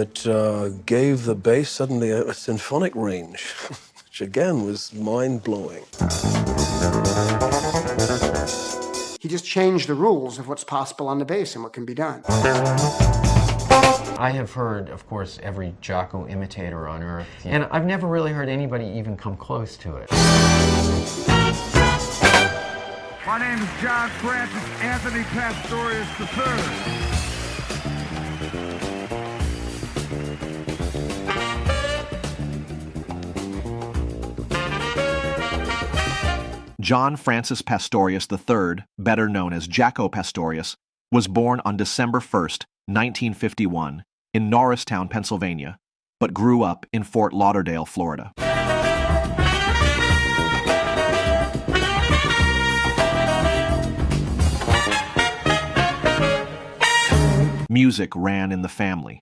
that gave the bass suddenly a symphonic range, which again was mind-blowing. He just changed the rules of what's possible on the bass and what can be done. I have heard, of course, every Jaco imitator on earth, and I've never really heard anybody even come close to it. My name is John Francis Anthony Pastorius III. John Francis Pastorius III, better known as Jaco Pastorius, was born on December 1st, 1951, in Norristown, Pennsylvania, but grew up in Fort Lauderdale, Florida. Music ran in the family.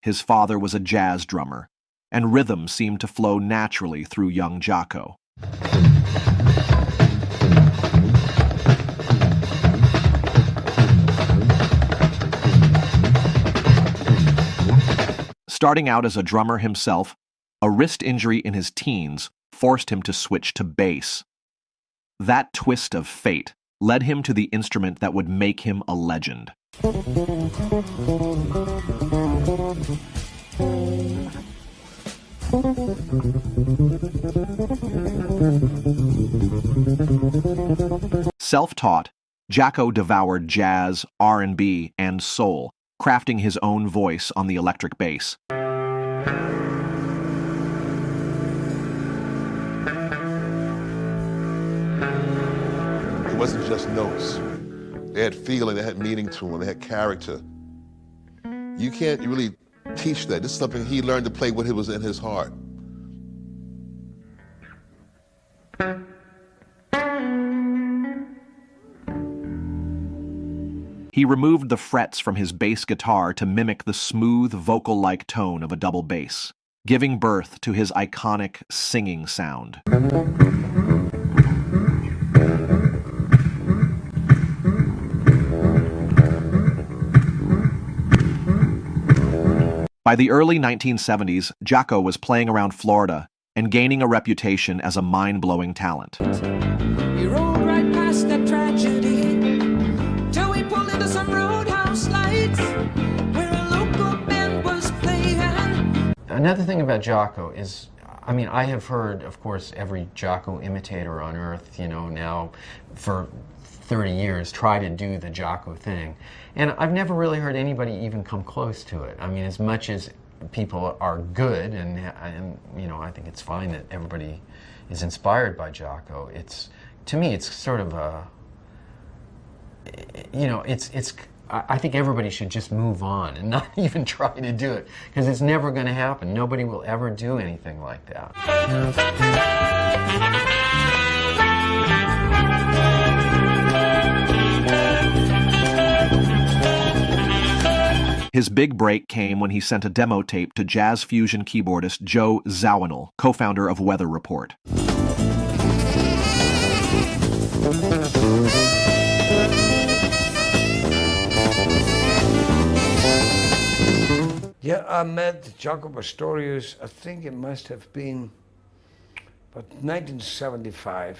His father was a jazz drummer, and rhythm seemed to flow naturally through young Jaco. Starting out as a drummer himself, a wrist injury in his teens forced him to switch to bass. That twist of fate led him to the instrument that would make him a legend. Self-taught, Jaco devoured jazz, R&B, and soul, crafting his own voice on the electric bass. It wasn't just notes. They had feeling, they had meaning to them, they had character. You can't really teach that. This is something he learned to play when it was in his heart. He removed the frets from his bass guitar to mimic the smooth, vocal-like tone of a double bass, giving birth to his iconic singing sound. By the early 1970s, Jaco was playing around Florida and gaining a reputation as a mind-blowing talent. We rolled right past that tragedy till we pulled into some roadhouse lights where a local band was playing. Another thing about Jaco is, I mean, I have heard, of course, every Jaco imitator on earth, now for 30 years try to do the Jaco thing. And I've never really heard anybody even come close to it. I mean, as much as people are good, and I think it's fine that everybody is inspired by Jaco, to me, it's sort of a, I think everybody should just move on and not even try to do it, because it's never going to happen. Nobody will ever do anything like that. His big break came when he sent a demo tape to jazz fusion keyboardist Joe Zawinul, co-founder of Weather Report. Yeah, I met Jaco Pastorius, I think it must have been about 1975.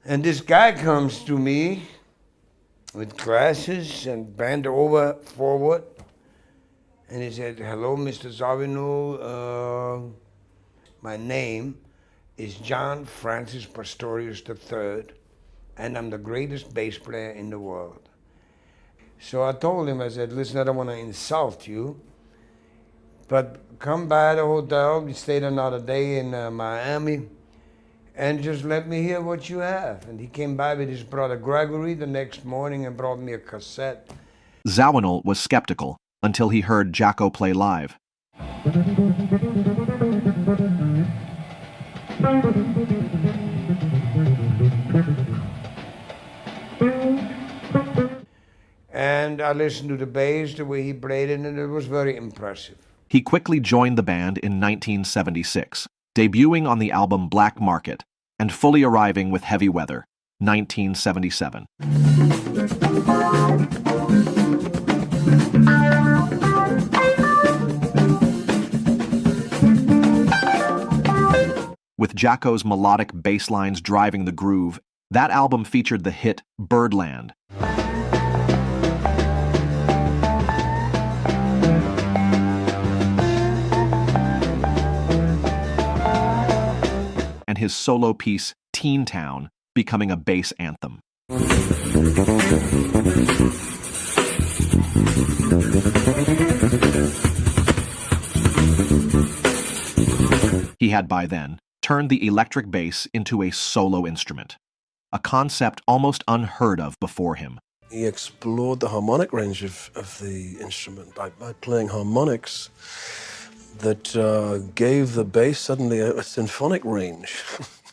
And this guy comes to me with glasses and bent over forward. And he said, "Hello, Mr. Zawinul. My name is John Francis Pastorius III, and I'm the greatest bass player in the world." So I told him, I said, "Listen, I don't want to insult you, but come by the hotel. We stayed another day in Miami, and just let me hear what you have." And he came by with his brother Gregory the next morning and brought me a cassette. Zawinul was skeptical until he heard Jaco play live. And I listened to the bass, the way he played it, and it was very impressive. He quickly joined the band in 1976, debuting on the album Black Market and fully arriving with Heavy Weather, 1977. with Jaco's melodic bass lines driving the groove, that album featured the hit Birdland. And his solo piece, Teen Town, becoming a bass anthem. He had by then turned the electric bass into a solo instrument, a concept almost unheard of before him. He explored the harmonic range of the instrument by playing harmonics that gave the bass suddenly a symphonic range,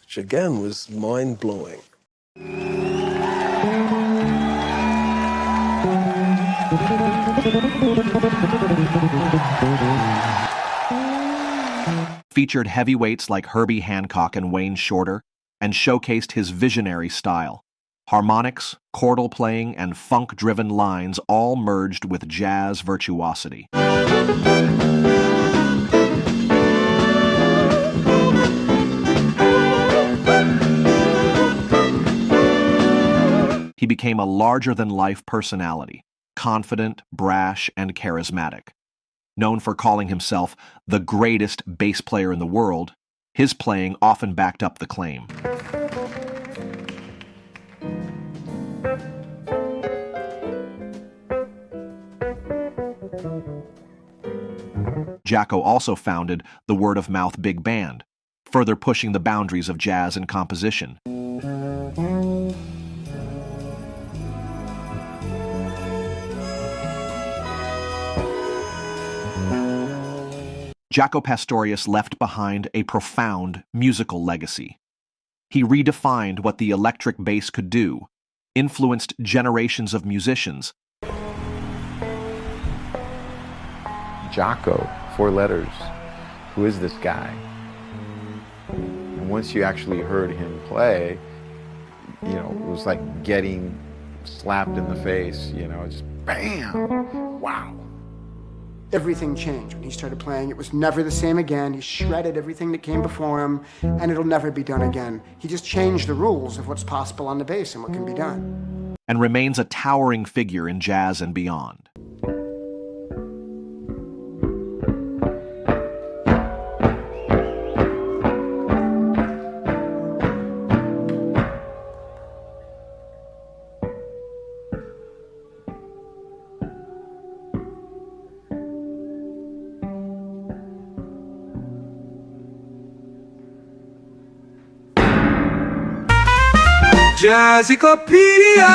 which again was mind-blowing. Featured heavyweights like Herbie Hancock and Wayne Shorter, and showcased his visionary style. Harmonics, chordal playing, and funk-driven lines all merged with jazz virtuosity. He became a larger-than-life personality, confident, brash, and charismatic. Known for calling himself the greatest bass player in the world, his playing often backed up the claim. Jaco also founded the word-of-mouth big band, further pushing the boundaries of jazz and composition. Jaco Pastorius left behind a profound musical legacy. He redefined what the electric bass could do, influenced generations of musicians. Jaco, 4 letters. Who is this guy? And once you actually heard him play, you know, it was like getting slapped in the face, you know, just bam! Wow. Everything changed when he started playing. It was never the same again. He shredded everything that came before him, and it'll never be done again. He just changed the rules of what's possible on the bass and what can be done. And remains a towering figure in jazz and beyond. Jazzicopedia.